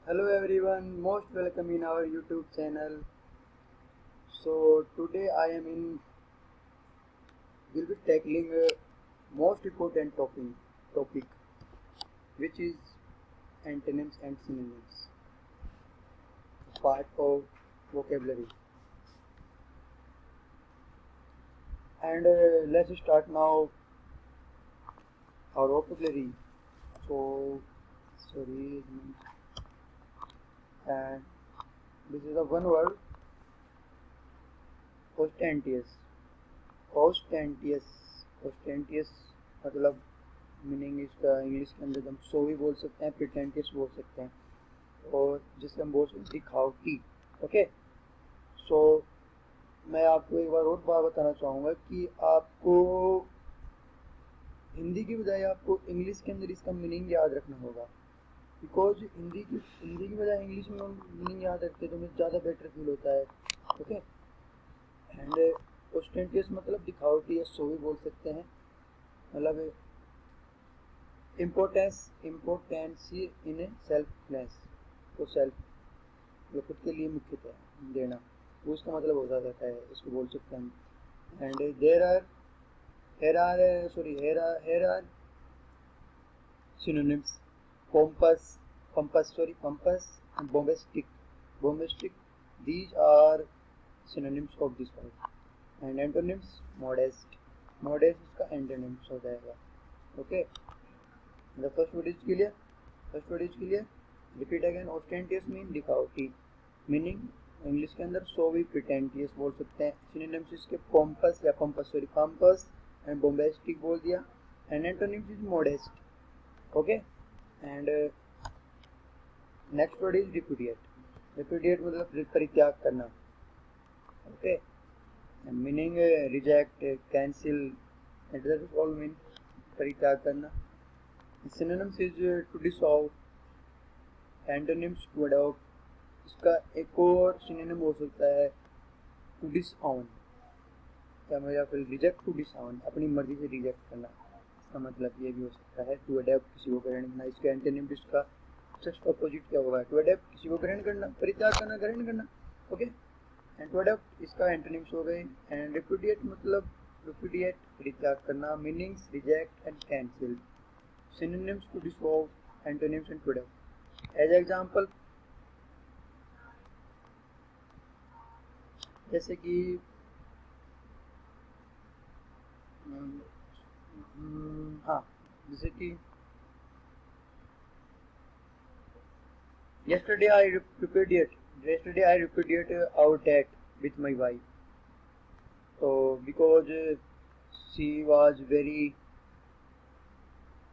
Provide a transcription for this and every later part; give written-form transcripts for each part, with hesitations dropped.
Hello everyone, most welcome in our YouTube channel. So today I am in will be tackling a most important topic which is antonyms and synonyms, part of vocabulary. And let's start now our vocabulary. So sorry, and this is the one word ostentatious. ostentatious मतलब meaning इसका English के अंदर हम सो भी बोल सकते हैं, प्रिटेंटियस बोल सकते हैं, और जिसे हम बोल सकते हैं दिखावटी। ओके, सो मैं आपको एक बार और बात बताना चाहूँगा कि आपको हिंदी की बजाय आपको इंग्लिश के अंदर इसका मीनिंग याद रखना होगा, बिकॉज हिंदी की बजाय इंग्लिश में मीनिंग याद रखते तो मुझे ज़्यादा बेटर फील होता है। ओके, एंड ओस्टेंटियस मतलब दिखावटी या सो भी बोल सकते हैं, मतलब इम्पोर्टेंसी इन ए सेल्फनेस, तो सेल्फ मतलब खुद के लिए मुख्यतः देना, वो उसका मतलब हो जाता है, इसको बोल सकते हैं हम। And here are synonyms: pompous and bombastic. These are synonyms of this word. And antonyms: modest इसका antonyms हो जाएगा। Okay, the first word is clear. Repeat again. Ostentatious mean दिखावटी, मीनिंग इंग्लिश के अंदर सो भी प्रिटेंटियस बोल सकते हैं। सिनोनिम्स इसके पोम्पस एंड बोम्बेस्टिक बोल दिया, and antonyms is modest. Okay, and next word is repudiate मतलब परित्याग करना। Okay, meaning reject, cancel, at all mean परित्याग करना। Synonyms is to dissolve, antonyms to adopt. इसका एक और सिनोनिम हो सकता है टू डिसऑन, या फिर रिजेक्ट टू डिसऑन, अपनी मर्जी से रिजेक्ट करना, इसका मतलब ये भी हो सकता है। टू अडेप्ट किसी को ग्रहण करना, इसका एंटोनिम इसका जस्ट अपोजिट क्या होगा? टू अडेप्ट किसी को ग्रहण करना, परित्याग करना, ग्रहण करना। ओके, एंड टू अडेप्ट इसका एंटोनिम्स हो गए। एंड रिपुडिएट मतलब रिपुडिएट परित्याग करना, meanings reject and cancel. Synonyms to dissolve, antonyms and to adept. As example, जैसे कि हाँ, जैसे कि yesterday I repudiate our date with my wife. So because she was very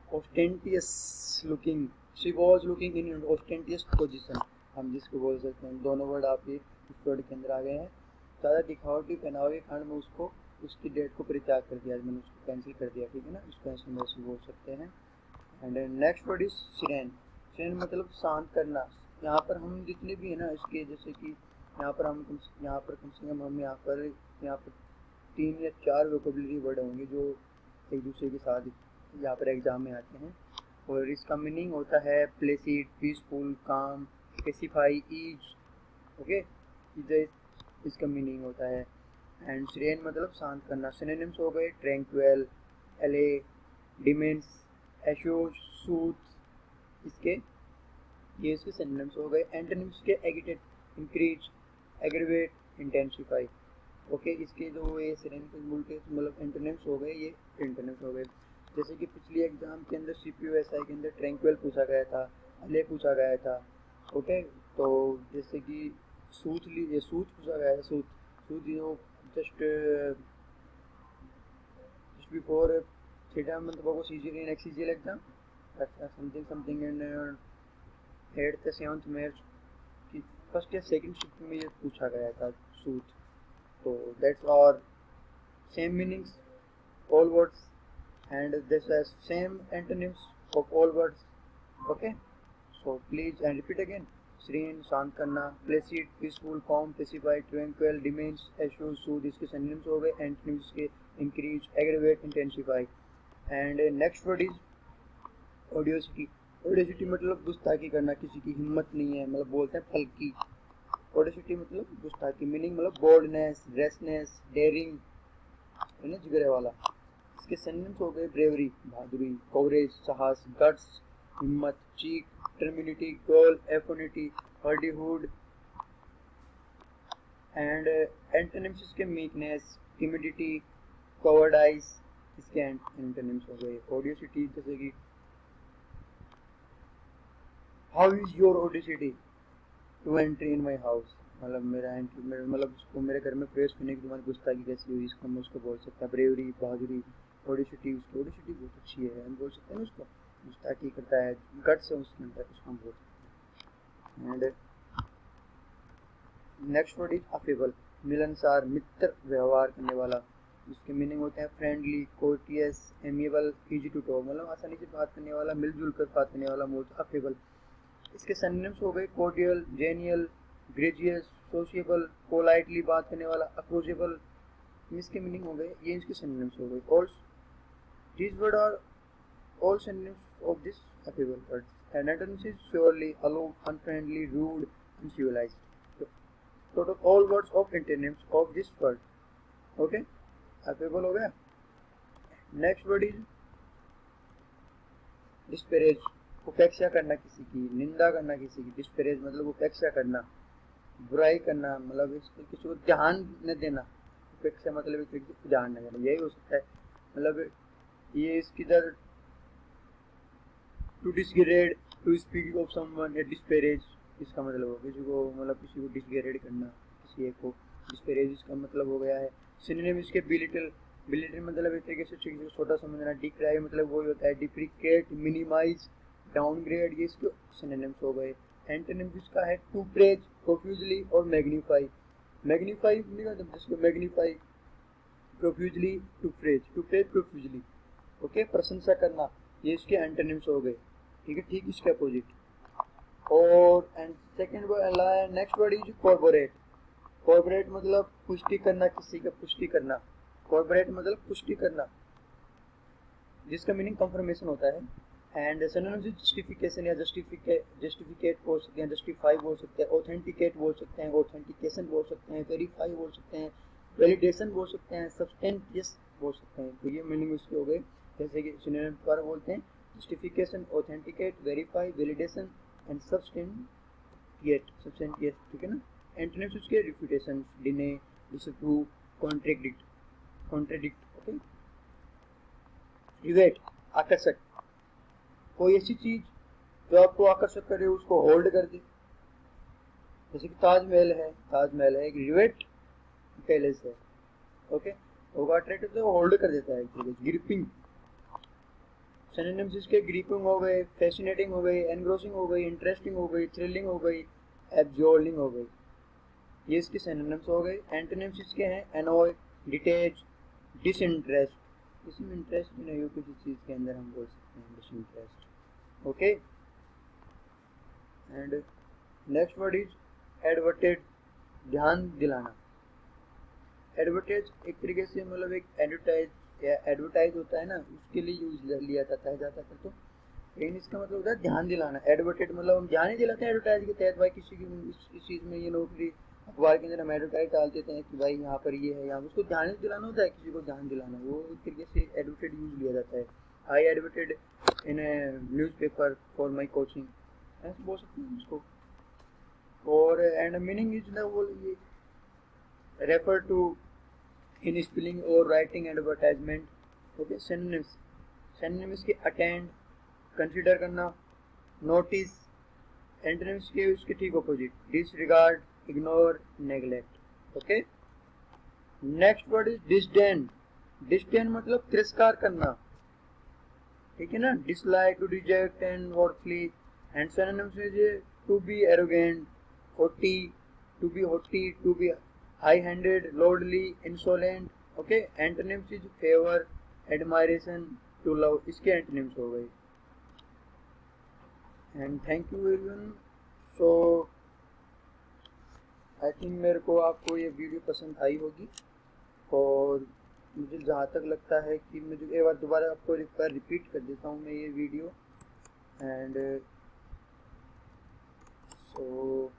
ostentatious looking, she was looking in an ostentatious position, हम जिसको बोल सकते हैं, दोनों वर्ड आपके इस वर्ड के अंदर आ गए हैं। ज़्यादा दिखावटी पहनावे के कारण मैं उसको उसकी डेट को परित्याग कर दिया, मैंने उसको कैंसिल कर दिया, ठीक है ना, इसको ऐसे वैसे बोल सकते हैं। And next word is siren. Siren मतलब शांत करना। यहाँ पर हम जितने भी है ना इसके, जैसे कि यहाँ पर कम से कम हम यहाँ पर 3 या 4 वोकेबलरी वर्ड होंगे जो एक दूसरे के साथ यहाँ पर एग्जाम में आते हैं, और इसका मीनिंग होता है प्लेसिड, पीसफुल, काम, स्पेसिफाई, ईज। ओके, इसका मीनिंग होता है। एंड सिरेन मतलब शांत करना। सिनोनिम्स हो गए ट्रैंक्विल, एले, डिमेंस, एश्योर, सूथ, इसके सिनोनिम्स हो गए। एंटोनिम्स के एगिटेट, इंक्रीज, एग्रीवेट, इंटेंसिफाई। ओके, इसके जो ये सिनोनिम के उल्टे मतलब एंटोनिम्स हो गए, ये एंटोनिम्स हो गए। जैसे कि पिछली एग्जाम के अंदर CPO-SI के अंदर ट्रैंक्विल पूछा गया था, एले पूछा गया था। ओके, तो जैसे कि सूथ पूछा गया है। सूथ जो जस्ट बिफोर थीटा मंथ बको सीजीएल इन एक्सीजियल exam something in 8th 7th में की फर्स्ट या सेकंड शिफ्ट में ये पूछा गया था सूथ। तो दैट्स और same meanings all words, and this has same antonyms of all words. Okay, so please and repeat again. serene शांत करना, placid peaceful, calm, pacified, tranquil, demands, assure, soothe, इसके synonyms हो गए। antonyms के increase, aggravate, intensify। and next word is audiosity। Audacity मतलब गुस्ताखी करना, किसी की हिम्मत नहीं है, मतलब बोलते हैं फल्की। ऑडेसिटी मतलब गुस्ताखी, मीनिंग मतलब बोल्डनेस, रेसनेस, डेयरिंग, है ना, जिगरे वाला। इसके सिनोनिम्स हो गए ब्रेवरी बहादुरी, कवरेज साहस, गट्स हिम्मत, cheek temerity, gall effrontery, hardihood. And antonyms इसके मीकनेस, टिमिडिटी, कवर्डाइस, इसके एंटोनिम्स हो गए। ऑडियोसिटी जैसे कि how is your audacity to entry in my house, मतलब मेरा एंट्री, मतलब उसको मेरे घर में प्रवेश करने की तुम्हारी गुस्ताखी कैसी हुई, इसको हम उसको बोल सकते हैं ब्रेवरी बहादुरी। ऑडियोसिटी, उसकी ऑडियोसिटी बहुत अच्छी है, हम बोल सकते हैं उसको गुस्ताखी करता है, गट्स है उसके अंदर, उसको हम बोल सकते हैं। And next word is affable, मिलनसार, मित्र व्यवहार करने वाला। इसके मीनिंग होते हैं friendly, courteous, amiable, easy to talk, मतलब आसानी से बात करने वाला, मिलजुल कर बात करने वाला मोड अफेबल। इसके सिनोनिम्स हो गए कोर्डियल, जेनियल, ग्रेजियस, सोशिएबल, पोलाइटली बात करने वाला, अप्रोचेबल। इसके मीनिंग हो गए, ये इसके सिनोनिम्स हो गए। All these word are all synonyms of this affable words. And antonyms is surely, aloof, unfriendly, rude, uncivilized. So, total all words of antonyms of this word. Okay, affable हो गया। Next word is disparage, उपेक्षा करना किसी की, निंदा करना किसी की। डिस्पैरेज मतलब उपेक्षा करना, बुराई करना, मतलब इसको किसी को ध्यान न देना। उपेक्षा मतलब ध्यान न देना, यही हो सकता है। मतलब ये इसकी इधर to degrade, to speak of someone, या डिस्पैरेज, इसका मतलब हो किसी को, मतलब किसी को डिसग्रेड करना, किसी एक को। डिस्पैरेज इसका मतलब हो गया है। सिनोनिम इसके बिलिटल, बिलिटल मतलब एक तरीके से किसी को छोटा समझना। डिक्राई मतलब वही होता है डिप्रिकेट, मिनिमाइज, डाउनग्रेड, ये इसके सिनोनिम्स हो गए। एंटोनिम्स इसका है टू प्रेज, प्रोफ्यूजली और मैग्नीफाई। मैग्नीफाई जिसको magnify, profusely, to praise, profusely. Okay, प्रशंसा करना, ये इसके एंटोनिम्स हो गए। ठीक है, ठीक इसके अपोजिट। और and second word, next word is corporate. Corporate मतलब पुष्टि करना, किसी का पुष्टि करना। कॉर्पोरेट मतलब पुष्टि करना, जिसका मीनिंग कंफर्मेशन होता है। एंड सिनोनिम्स इज जस्टिफिकेशन या जस्टिफिकेट बोल सकते हैं, जस्टिफाई बोल सकते हैं, ऑथेंटिकेट बोल सकते हैं, ऑथेंटिकेशन बोल सकते हैं, वेरीफाई बोल सकते हैं, वैलिडेशन बोल सकते हैं, सब्सटेंटियस बोल सकते हैं। तो ये मीनिंग उसके हो गए। जैसे कि सिनोनिम्स द्वारा बोलते हैं justification, authenticate, verify, validation and substantiate, ठीक है ना। एंटोनिम्स उसके refutation, deny, disapprove, contradict. Okay, rivet, आकर्षक, कोई ऐसी चीज जो आपको आकर्षक करे उसको होल्ड कर दे। जैसे कि ताजमहल है, एक रिवेट पैलेस है। ओके, वो अट्रैक्टिव तो होल्ड कर देता है। ग्रिपिंग, सिनोनिम्स इसके ग्रिपिंग हो गए, फैसिनेटिंग हो गई, एनग्रोसिंग हो गई, इंटरेस्टिंग हो गई, थ्रिलिंग हो गई, एब्जॉर्बिंग हो गई। ये इसके सिनोनिम्स हो गए। एंटोनिम्स इसके हैं एनॉय, डिटैच, डिसइंटरेस्ट। इसमें इंटरेस्ट नहीं हो किसी चीज के अंदर, हम बोल सकते हैं disinterest. Okay, and next word is adverted, ध्यान दिलाना। एडवर्टाइज एक तरीके से मतलब एक एडवर्टाइज होता है ना, उसके लिए यूज लिया जाता है ज़्यादातर। तो लेकिन इसका मतलब होता है ध्यान दिलाना। एडवर्टाइज मतलब हम ध्यान ही दिलाते हैं एडवर्टाइज के तहत, भाई किसी की इस चीज़ में ये नौकरी, अखबार के अंदर हम एडवर्टाइज डाल देते हैं कि भाई यहाँ पर ये है, यहाँ उसको ध्यान ही दिलाना होता है, किसी को ध्यान दिलाना, वो एक तरीके से एडवर्टाइज यूज लिया जाता है। I advertise in newspaper for my coaching, ऐसे बोल सकते हैं उसको। और एंड मीनिंग इज ना, वो ये रेफर टू इन स्पेलिंग और राइटिंग एडवर्टाइजमेंट। ओके, सिनोनिम्स के अटेंड, कंसीडर करना, नोटिस। एंटोनिम्स के उसके ठीक opposite, disregard, ignore, neglect. Okay, next word is disdain. Disdain मतलब तिरस्कार करना, ठीक है ना। Dislike, to reject and worthily. And synonyms is to be arrogant, haughty, to be high-handed, lordly, insolent. Okay, antonyms is favor, admiration, to love. इसके antonyms हो गए। And thank you everyone. So I think मेरे को आपको ये video पसंद आई होगी, और मुझे जहाँ तक लगता है कि मुझे एक बार दोबारा आपको एक बार रिपीट कर देता हूँ मैं ये video, and so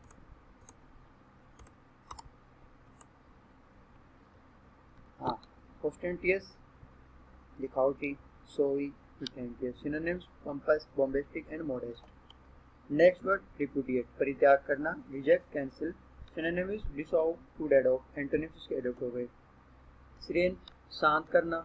ostentatious, दिखावटी, showy, pretentious. Synonyms: pompous, bombastic and modest. Next word, repudiate, परित्याग करना, reject, cancel. Synonym is dissolve, to dead off. Antonyms इसके adopt हो गए. serene, शांत करना,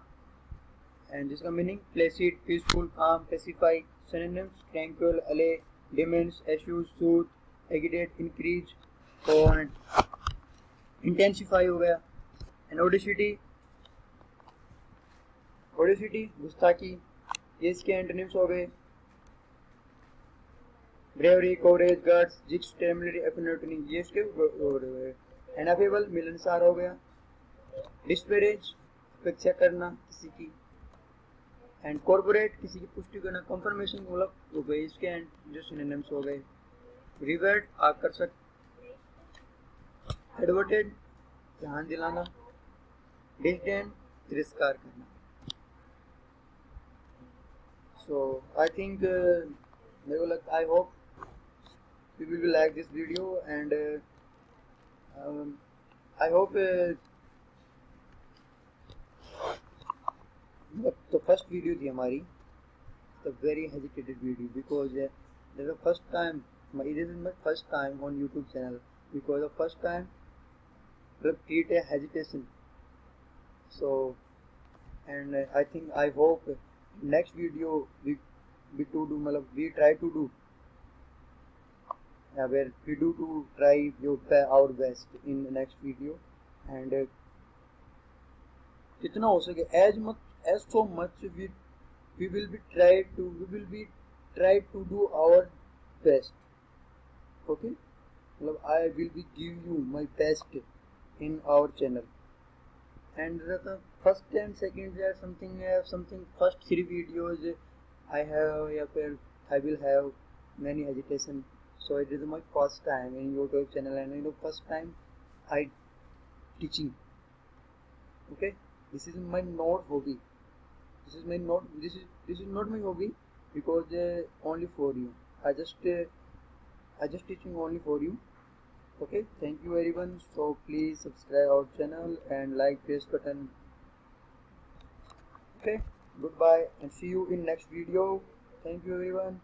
and जिसका meaning placid, peaceful, calm, pacify. Synonyms: tranquil, allay, demons, eschew, soothe, agitate, increase और intensify हो गया. And audacity, गुस्ताखी, ये इसके एंटोनिम्स हो गए. ब्रेवरी, कोरेज, गट्स, जिक्स, टेमिलिटी, एफिनिटी, ये इसके हो गए. एनाफेबल, मिलनसार हो गया. डिस्पैरेज, अपेक्षा करना किसी की. एंड कॉर्पोरेट, किसी की पुष्टि करना, कंफर्मेशन मतलब हो गए इसके जो सिनोनिम्स हो गए. रिवर्ट, आकर्षक. एडवर्टेड, ध्यान दिलाना. डिस्डेन, तिरस्कार करना. So I think I hope you will like this video, and I hope the first video थी हमारी, the very hesitated video, because this is the first time, this is my first time on YouTube channel, because the first time create a hesitation. So and I hope next video we try to do where we do to try our best in the next video, and जितना हो सके as so much we will be try to do our best. Okay, I will be give you my best in our channel. And the first and second something first 3 videos I will have many hesitation. So it is my first time in YouTube channel, and first time I teaching. Okay, this is my not hobby. This is not my hobby, because only for you. I just teaching only for you. Okay, thank you everyone. So please subscribe our channel and like this button. Okay, goodbye and see you in next video. Thank you everyone.